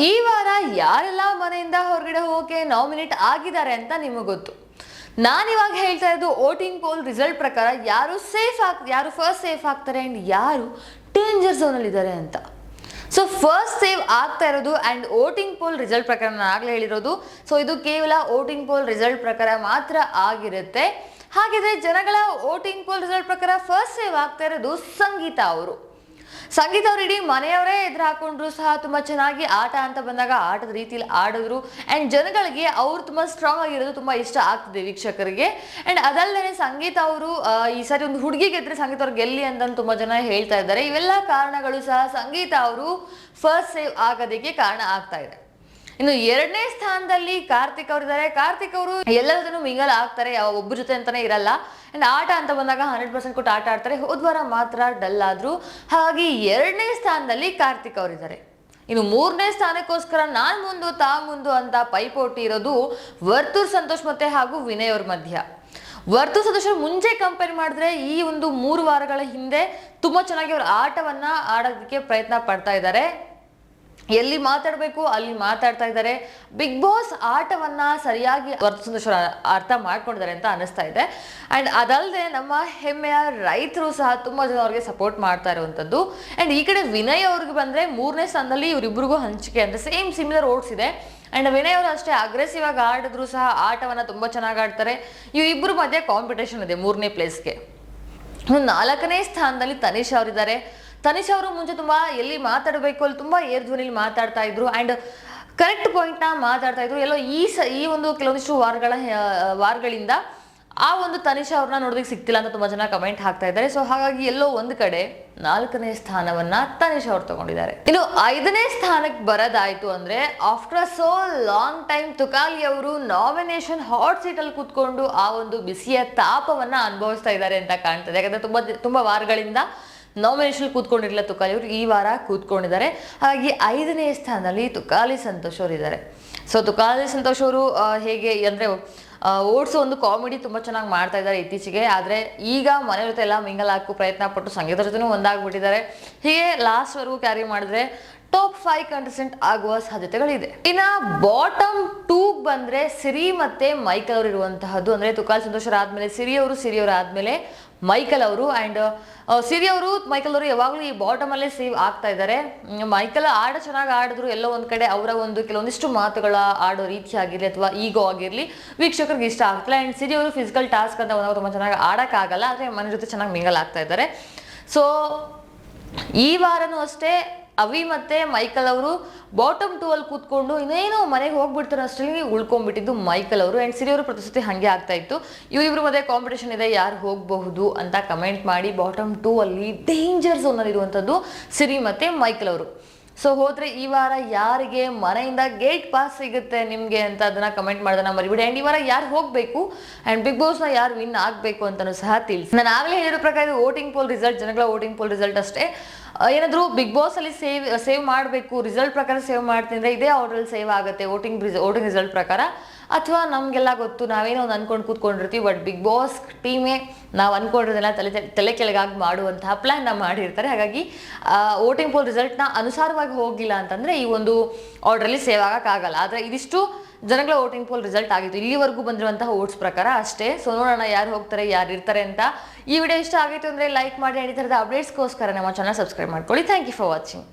ಈ ವಾರ ಯಾರೆಲ್ಲ ಮನೆಯಿಂದ ಹೊರಗಡೆ ಹೋಗೋಕೆ ನಾಮಿನೇಟ್ ಆಗಿದ್ದಾರೆ ಅಂತ ನಿಮಗೆ ಗೊತ್ತು. ನಾನಿವಾಗ ಹೇಳ್ತಾ ಇದ್ದು ವೋಟಿಂಗ್ ಪೋಲ್ ರಿಸಲ್ಟ್ ಪ್ರಕಾರ ಯಾರು ಫಸ್ಟ್ ಸೇಫ್ ಆಗ್ತಾರೆ ಅಂಡ್ ಯಾರು ಡೇಂಜರ್ ಝೋನಲ್ಲಿ ಇದ್ದಾರೆ ಅಂತ. ಸೊ ಫಸ್ಟ್ ಸೇವ್ ಆಗ್ತಾ ಇರೋದು ಅಂಡ್ ವೋಟಿಂಗ್ ಪೋಲ್ ರಿಸಲ್ಟ್ ಪ್ರಕಾರ ನಾನು ಆಗಲೇ ಹೇಳಿರೋದು. ಸೊ ಇದು ಕೇವಲ ವೋಟಿಂಗ್ ಪೋಲ್ ರಿಸಲ್ಟ್ ಪ್ರಕಾರ ಮಾತ್ರ ಆಗಿರುತ್ತೆ. ಹಾಗಿದ್ರೆ ಜನಗಳ ವೋಟಿಂಗ್ ಪೋಲ್ ರಿಸಲ್ಟ್ ಪ್ರಕಾರ ಫಸ್ಟ್ ಸೇವ್ ಆಗ್ತಾ ಇರೋದು ಸಂಗೀತ ಅವರು. ಸಂಗೀತ ಅವರು ಇಡೀ ಮನೆಯವರೇ ಎದುರು ಹಾಕೊಂಡ್ರು ಸಹ ತುಂಬಾ ಚೆನ್ನಾಗಿ ಆಟ ಅಂತ ಬಂದಾಗ ಆಟದ ರೀತಿಯಲ್ಲಿ ಆಡಿದ್ರು ಅಂಡ್ ಜನಗಳಿಗೆ ಅವ್ರು ತುಂಬಾ ಸ್ಟ್ರಾಂಗ್ ಆಗಿರೋದು ತುಂಬಾ ಇಷ್ಟ ಆಗ್ತದೆ ವೀಕ್ಷಕರಿಗೆ. ಅಂಡ್ ಅದಲ್ಲದೆ ಸಂಗೀತ ಅವರು ಈ ಸಾರಿ ಒಂದು ಹುಡುಗಿ ಗೆದ್ರೆ ಸಂಗೀತ ಅವ್ರು ಗೆಲ್ಲಿ ಅಂತ ತುಂಬಾ ಜನ ಹೇಳ್ತಾ ಇದ್ದಾರೆ. ಇವೆಲ್ಲ ಕಾರಣಗಳು ಸಹ ಸಂಗೀತ ಅವರು ಫಸ್ಟ್ ಸೇವ್ ಆಗೋದಕ್ಕೆ ಕಾರಣ ಆಗ್ತಾ ಇದೆ. ಇನ್ನು ಎರಡನೇ ಸ್ಥಾನದಲ್ಲಿ ಕಾರ್ತಿಕ್ ಅವರು ಇದ್ದಾರೆ. ಕಾರ್ತಿಕ್ ಅವರು ಎಲ್ಲರದನ್ನು ಮಿಂಗಲ್ ಆಗ್ತಾರೆ, ಯಾವ ಒಬ್ಬ ಜೊತೆ ಅಂತಾನೆ ಇರಲ್ಲ. ಅಂಡ್ ಆಟ ಅಂತ ಬಂದಾಗ 100% ಕೊಟ್ಟು ಆಟ ಆಡ್ತಾರೆ. ಹೋದ್ವಾರ ಮಾತ್ರ ಡಲ್ ಆದ್ರು. ಹಾಗಾಗಿ ಎರಡನೇ ಸ್ಥಾನದಲ್ಲಿ ಕಾರ್ತಿಕ್ ಅವರು ಇದ್ದಾರೆ. ಇನ್ನು ಮೂರನೇ ಸ್ಥಾನಕ್ಕೋಸ್ಕರ ನಾನ್ ಮುಂದು ತಾ ಮುಂದು ಅಂತ ಪೈಪೋಟಿ ಇರೋದು ವರ್ತೂರ್ ಸಂತೋಷ್ ಮತ್ತೆ ಹಾಗೂ ವಿನಯ್ ಅವ್ರ ಮಧ್ಯ. ವರ್ತೂರ್ ಸಂತೋಷ್ ಮುಂಚೆ ಕಂಪೇರ್ ಮಾಡಿದ್ರೆ ಈ ಒಂದು 3 ವಾರಗಳ ಹಿಂದೆ ತುಂಬಾ ಚೆನ್ನಾಗಿ ಅವ್ರ ಆಟವನ್ನ ಆಡೋದಕ್ಕೆ ಪ್ರಯತ್ನ ಪಡ್ತಾ ಇದ್ದಾರೆ. ಎಲ್ಲಿ ಮಾತಾಡಬೇಕು ಅಲ್ಲಿ ಮಾತಾಡ್ತಾ ಇದ್ದಾರೆ. ಬಿಗ್ ಬಾಸ್ ಆಟವನ್ನ ಸರಿಯಾಗಿ ವರ್ತೂರ್ ಸಂತೋಷ್ ಅರ್ಥ ಮಾಡ್ಕೊಂಡಿದ್ದಾರೆ ಅಂತ ಅನಿಸ್ತಾ ಇದೆ. ಅಂಡ್ ಅದಲ್ಲದೆ ನಮ್ಮ ಹೆಮ್ಮೆಯ ರೈತರು ಸಹ ತುಂಬಾ ಜನ ಅವ್ರಿಗೆ ಸಪೋರ್ಟ್ ಮಾಡ್ತಾ ಇರುವಂತದ್ದು. ಅಂಡ್ ಈ ಕಡೆ ವಿನಯ್ ಅವ್ರಿಗೆ ಬಂದ್ರೆ 3ನೇ ಸ್ಥಾನದಲ್ಲಿ ಇವರಿಬ್ಬರಿಗೂ ಹಂಚಿಕೆ ಅಂದ್ರೆ ಸೇಮ್ ಸಿಮಿಲರ್ ಓಟ್ಸ್ ಇದೆ. ಅಂಡ್ ವಿನಯ್ ಅವರು ಅಷ್ಟೇ ಅಗ್ರೆಸಿವ್ ಆಗಿ ಆಡಿದ್ರು ಸಹ ಆಟವನ್ನ ತುಂಬಾ ಚೆನ್ನಾಗಿ ಆಡ್ತಾರೆ. ಇವರಿಬ್ಬರು ಮಧ್ಯೆ ಕಾಂಪಿಟೇಷನ್ ಇದೆ 3ನೇ ಪ್ಲೇಸ್ಗೆ. 4ನೇ ಸ್ಥಾನದಲ್ಲಿ ತನಿಷ್ ಅವರಿದ್ದಾರೆ. ತನಿಷ್ ಅವರು ಮುಂಚೆ ತುಂಬಾ ಎಲ್ಲಿ ಮಾತಾಡಬೇಕು ಅಲ್ಲಿ ತುಂಬಾ ಏರ್ ಧ್ವನಿಲಿ ಮಾತಾಡ್ತಾ ಇದ್ರು ಅಂಡ್ ಕರೆಕ್ಟ್ ಪಾಯಿಂಟ್ ನ ಮಾತಾಡ್ತಾ ಇದ್ರು. ಎಲ್ಲೋ ಈ ಒಂದು ಕೆಲವೊಂದಿಷ್ಟು ವಾರಗಳಿಂದ ಆ ಒಂದು ತನಿಷ್ ಅವ್ರನ್ನ ನೋಡೋದಕ್ಕೆ ಸಿಗ್ತಿಲ್ಲ ಅಂತ ತುಂಬಾ ಜನ ಕಮೆಂಟ್ ಹಾಕ್ತಾ ಇದ್ದಾರೆ. ಸೊ ಹಾಗಾಗಿ ಎಲ್ಲೋ ಒಂದು ಕಡೆ 4ನೇ ಸ್ಥಾನವನ್ನ ತನಿಷ್ ಅವರು ತಗೊಂಡಿದ್ದಾರೆ. ಇನ್ನು 5ನೇ ಸ್ಥಾನಕ್ಕೆ ಬರೋದಾಯ್ತು ಅಂದ್ರೆ after so long time Tukali ಅವರು ನಾಮಿನೇಷನ್ ಹಾಟ್ ಸೀಟ್ ಅಲ್ಲಿ ಕೂತ್ಕೊಂಡು ಆ ಒಂದು ಬಿಸಿಯ ತಾಪವನ್ನ ಅನುಭವಿಸ್ತಾ ಇದ್ದಾರೆ ಅಂತ ಕಾಣ್ತದೆ. ಯಾಕಂದ್ರೆ ತುಂಬಾ ವಾರಗಳಿಂದ ನಾಮಿನೇಷನ್ ಕೂತ್ಕೊಂಡಿರಲಿಲ್ಲ ತುಕಾಲಿ ಅವರು, ಈ ವಾರ ಕೂತ್ಕೊಂಡಿದ್ದಾರೆ. ಹಾಗಾಗಿ 5ನೇ ಸ್ಥಾನದಲ್ಲಿ ತುಕಾಲಿ ಸಂತೋಷ್ ಅವರು ಇದ್ದಾರೆ. ಸೊ ತುಕಾಲಿ ಸಂತೋಷ್ ಅವರು ಹೇಗೆ ಅಂದ್ರೆ ಓಡ್ಸೋ ಒಂದು ಕಾಮಿಡಿ ತುಂಬಾ ಚೆನ್ನಾಗಿ ಮಾಡ್ತಾ ಇದ್ದಾರೆ ಇತ್ತೀಚೆಗೆ. ಆದ್ರೆ ಈಗ ಮನೆ ಜೊತೆ ಎಲ್ಲ ಮಿಂಗಲ್ ಹಾಕೋ ಪ್ರಯತ್ನ ಪಟ್ಟು ಸಂಗೀತ ಜೊತೆನೂ ಒಂದಾಗ್ಬಿಟ್ಟಿದ್ದಾರೆ. ಹೀಗೆ ಲಾಸ್ಟ್ ವರೆಗೂ ಕ್ಯಾರಿ ಮಾಡಿದ್ರೆ ಟಾಪ್ 5 ಕಂಟೆಸ್ಟೆಂಟ್ ಆಗುವ ಸಾಧ್ಯತೆಗಳಿದೆ. ಇನ್ನ ಬಾಟಮ್ 2 ಬಂದ್ರೆ ಸಿರಿ ಮತ್ತೆ ಮೈಕಲ್ ಅವರು ಇರುವಂತಹದ್ದು. ಅಂದ್ರೆ ತುಕಾಲಿ ಸಂತೋಷ್ ಆದ್ಮೇಲೆ ಸಿರಿ ಅವರು ಆದ್ಮೇಲೆ ಮೈಕಲ್ ಅವರು. ಅಂಡ್ ಸಿರಿ ಅವರು ಮೈಕಲ್ ಅವರು ಯಾವಾಗಲೂ ಈ ಬಾಟಮ್ ಅಲ್ಲೇ ಸೇವ್ ಆಗ್ತಾ ಇದ್ದಾರೆ. ಮೈಕಲ್ ಚೆನ್ನಾಗಿ ಆಡಿದ್ರು. ಎಲ್ಲೋ ಒಂದ್ ಕಡೆ ಅವರ ಒಂದು ಕೆಲವೊಂದಿಷ್ಟು ಮಾತುಗಳ ಆಡೋ ರೀತಿ ಆಗಿರ್ಲಿ ಅಥವಾ ಈಗೋ ಆಗಿರ್ಲಿ ವೀಕ್ಷಕರಿಗೆ ಇಷ್ಟ ಆಗ್ತಿಲ್ಲ. ಅಂಡ್ ಸಿರಿ ಅವರು ಫಿಸಿಕಲ್ ಟಾಸ್ಕ್ ಅಂತ ಒಂದಾಗ ತುಂಬಾ ಚೆನ್ನಾಗಿ ಆಡಕ್ಕಾಗಲ್ಲ, ಆದ್ರೆ ಮನೆ ಜೊತೆ ಚೆನ್ನಾಗಿ ಮಿಂಗಲ್ ಆಗ್ತಾ ಇದ್ದಾರೆ. ಸೊ ಈ ವಾರನೂ ಅಷ್ಟೇ ಅವಿ ಮತ್ತೆ ಮೈಕಲ್ ಅವರು ಬಾಟಮ್ 2 ಅಲ್ಲಿ ಕೂತ್ಕೊಂಡು ಇನ್ನೇನೋ ಮನೆಗೆ ಹೋಗ್ಬಿಡ್ತಾರೆ ಅಷ್ಟರಲ್ಲಿ ಉಳ್ಕೊಂಡ್ಬಿಟ್ಟಿದ್ದು ಮೈಕಲ್ ಅವರು. ಅಂಡ್ ಸಿರಿ ಅವರು ಪ್ರತಿಸತಿ ಹಂಗೆ ಆಗ್ತಾ ಇತ್ತು. ಇವರಿಬ್ರು ಮಧ್ಯೆ ಕಾಂಪಿಟೇಷನ್ ಇದೆ, ಯಾರು ಹೋಗಬಹುದು ಅಂತ ಕಮೆಂಟ್ ಮಾಡಿ ಬಾಟಮ್ 2 ಅಲ್ಲಿ ಡೇಂಜರ್ ಝೋನ್ ಅಲ್ಲಿ ಇರುವಂತದ್ದು ಸಿರಿ ಮತ್ತೆ ಮೈಕಲ್ ಅವರು. ಸೊ ಹೋದ್ರೆ ಈ ವಾರ ಯಾರಿಗೆ ಮನೆಯಿಂದ ಗೇಟ್ ಪಾಸ್ ಸಿಗುತ್ತೆ ನಿಮ್ಗೆ ಅಂತ ಅದನ್ನ ಕಮೆಂಟ್ ಮಾಡೋದನ್ನ ಮರಿಬಿಡಿ. ಅಂಡ್ ಈ ವಾರ ಯಾರು ಹೋಗ್ಬೇಕು ಅಂಡ್ ಬಿಗ್ ಬಾಸ್ ನ ಯಾರು ವಿನ್ ಆಗ್ಬೇಕು ಅಂತಾನು ಸಹ ತಿಳಿಸಿ. ನಾನು ಆಗಲೇ ಹೇಳಿರೋ ಪ್ರಕಾರ ಇದು ವೋಟಿಂಗ್ ಪೋಲ್ ರಿಸಲ್ಟ್, ಜನಗಳ ವೋಟಿಂಗ್ ಪೋಲ್ ರಿಸಲ್ಟ್ ಅಷ್ಟೇ. ಏನಾದ್ರು ಬಿಗ್ ಬಾಸ್ ಅಲ್ಲಿ ಸೇವ್ ಮಾಡಬೇಕು ರಿಸಲ್ಟ್ ಪ್ರಕಾರ ಸೇವ್ ಮಾಡ್ತೀನಿ ಅಂದ್ರೆ ಇದೇ ಆರ್ಡರ್ ಸೇವ್ ಆಗುತ್ತೆ ವೋಟಿಂಗ್ ರಿಸಲ್ಟ್ ಪ್ರಕಾರ. ಅಥವಾ ನಮ್ಗೆಲ್ಲ ಗೊತ್ತು ನಾವೇನೋ ಒಂದು ಅನ್ಕೊಂಡು ಕೂತ್ಕೊಂಡಿರ್ತೀವಿ, ಬಟ್ ಬಿಗ್ ಬಾಸ್ ಟೀಮೇ ನಾವು ಅನ್ಕೊಂಡಿರೋದೆಲ್ಲ ತಲೆ ಕೆಳಗಾಗಿ ಮಾಡುವಂತಹ ಪ್ಲಾನ್ ನ ಮಾಡಿರ್ತಾರೆ. ಹಾಗಾಗಿ ವೋಟಿಂಗ್ ಪೋಲ್ ರಿಸಲ್ಟ್ನ ಅನುಸಾರವಾಗಿ ಹೋಗಿಲ್ಲ ಅಂತಂದ್ರೆ ಈ ಒಂದು ಆರ್ಡರಲ್ಲಿ ಸೇವ್ ಆಗಕ್ಕಾಗಲ್ಲ. ಆದ್ರೆ ಇದಿಷ್ಟು ಜನಗಳ ವೋಟಿಂಗ್ ಪೋಲ್ ರಿಸಲ್ಟ್ ಆಗಿತ್ತು ಇಲ್ಲಿವರೆಗೂ ಬಂದಿರುವಂತಹ ವೋಟ್ಸ್ ಪ್ರಕಾರ ಅಷ್ಟೇ. ಸೊ ನೋಡೋಣ ಯಾರು ಹೋಗ್ತಾರೆ ಯಾರು ಇರ್ತಾರೆ ಅಂತ. ಈ ವಿಡಿಯೋ ಇಷ್ಟ ಆಗಿತ್ತು ಅಂದ್ರೆ ಲೈಕ್ ಮಾಡಿ. ಈ ಥರದ ಅಪ್ಡೇಟ್ಸ್ಗೋಸ್ಕರ ನಮ್ಮ ಚಾನಲ್ ಸಬ್ಸ್ಕ್ರೈಬ್ ಮಾಡ್ಕೊಳ್ಳಿ. Thank you for watching.